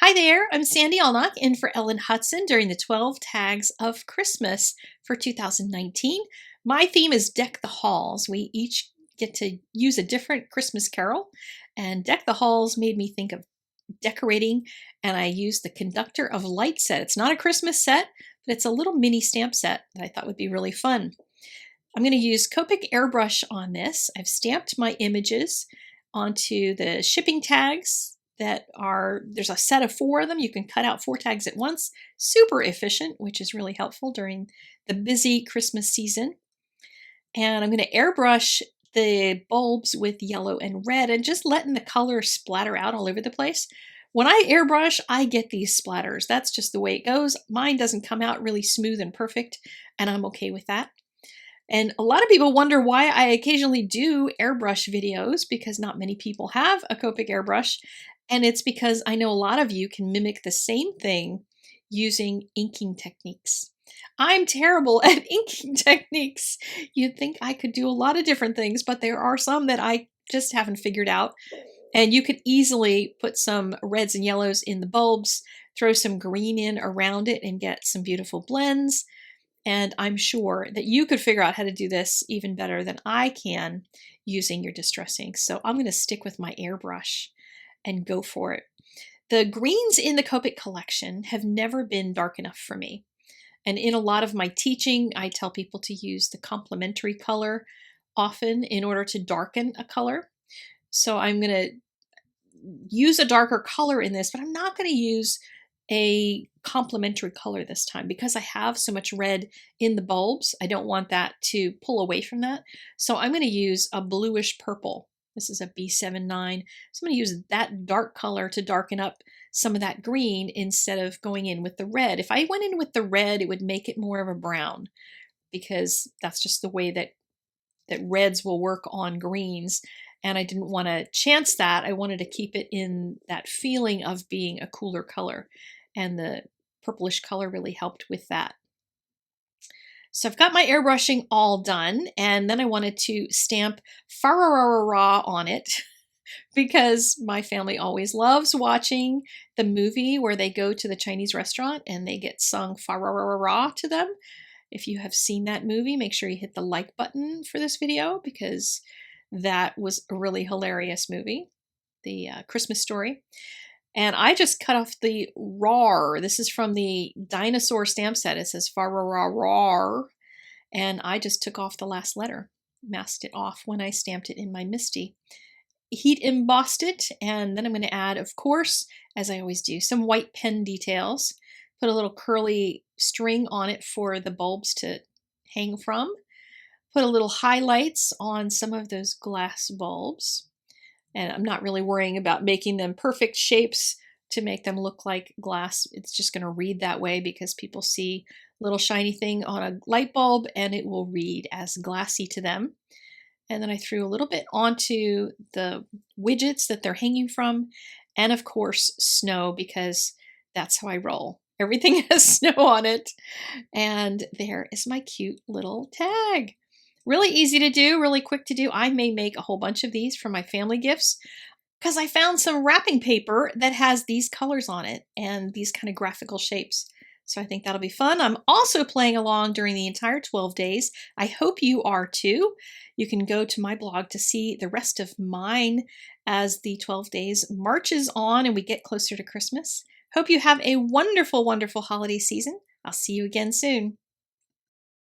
Hi there, I'm Sandy Allnock in for Ellen Hutson during the 12 Tags of Christmas for 2019. My theme is Deck the Halls. We each get to use a different Christmas carol, and Deck the Halls made me think of decorating, and I used the Conductor of Light set. It's not a Christmas set, but it's a little mini stamp set that I thought would be really fun. I'm going to use Copic airbrush on this. I've stamped my images onto the shipping tags there's a set of 4 of them. You can cut out 4 tags at once. Super efficient, which is really helpful during the busy Christmas season. And I'm going to airbrush the bulbs with yellow and red and just letting the color splatter out all over the place. When I airbrush, I get these splatters. That's just the way it goes. Mine doesn't come out really smooth and perfect, and I'm okay with that. And a lot of people wonder why I occasionally do airbrush videos, because not many people have a Copic airbrush. And it's because I know a lot of you can mimic the same thing using inking techniques. I'm terrible at inking techniques. You'd think I could do a lot of different things, but there are some that I just haven't figured out. And you could easily put some reds and yellows in the bulbs, throw some green in around it, and get some beautiful blends. And I'm sure that you could figure out how to do this even better than I can using your distress ink. So I'm going to stick with my airbrush and go for it. The greens in the Copic collection have never been dark enough for me. And in a lot of my teaching, I tell people to use the complementary color often in order to darken a color. So I'm going to use a darker color in this, but I'm not going to use a complementary color this time because I have so much red in the bulbs. I don't want that to pull away from that. So I'm going to use a bluish purple. This is a B79. So I'm going to use that dark color to darken up some of that green instead of going in with the red. If I went in with the red, it would make it more of a brown, because that's just the way that reds will work on greens. And I didn't want to chance that. I wanted to keep it in that feeling of being a cooler color. And the purplish color really helped with that. So I've got my airbrushing all done, and then I wanted to stamp fa-ra-ra-ra-ra on it because my family always loves watching the movie where they go to the Chinese restaurant and they get sung fa-ra-ra-ra-ra to them. If you have seen that movie, make sure you hit the like button for this video, because that was a really hilarious movie, the Christmas Story. And I just cut off the rar. This is from the dinosaur stamp set. It says fa-ra-ra-rar. And I just took off the last letter, masked it off when I stamped it in my Misty. Heat embossed it, and then I'm going to add, of course, as I always do, some white pen details. Put a little curly string on it for the bulbs to hang from. Put a little highlights on some of those glass bulbs. And I'm not really worrying about making them perfect shapes to make them look like glass. It's just going to read that way because people see a little shiny thing on a light bulb and it will read as glassy to them. And then I threw a little bit onto the widgets that they're hanging from. And of course, snow, because that's how I roll. Everything has snow on it. And there is my cute little tag. Really easy to do, really quick to do. I may make a whole bunch of these for my family gifts because I found some wrapping paper that has these colors on it and these kind of graphical shapes. So I think that'll be fun. I'm also playing along during the entire 12 days. I hope you are too. You can go to my blog to see the rest of mine as the 12 days marches on and we get closer to Christmas. Hope you have a wonderful, wonderful holiday season. I'll see you again soon.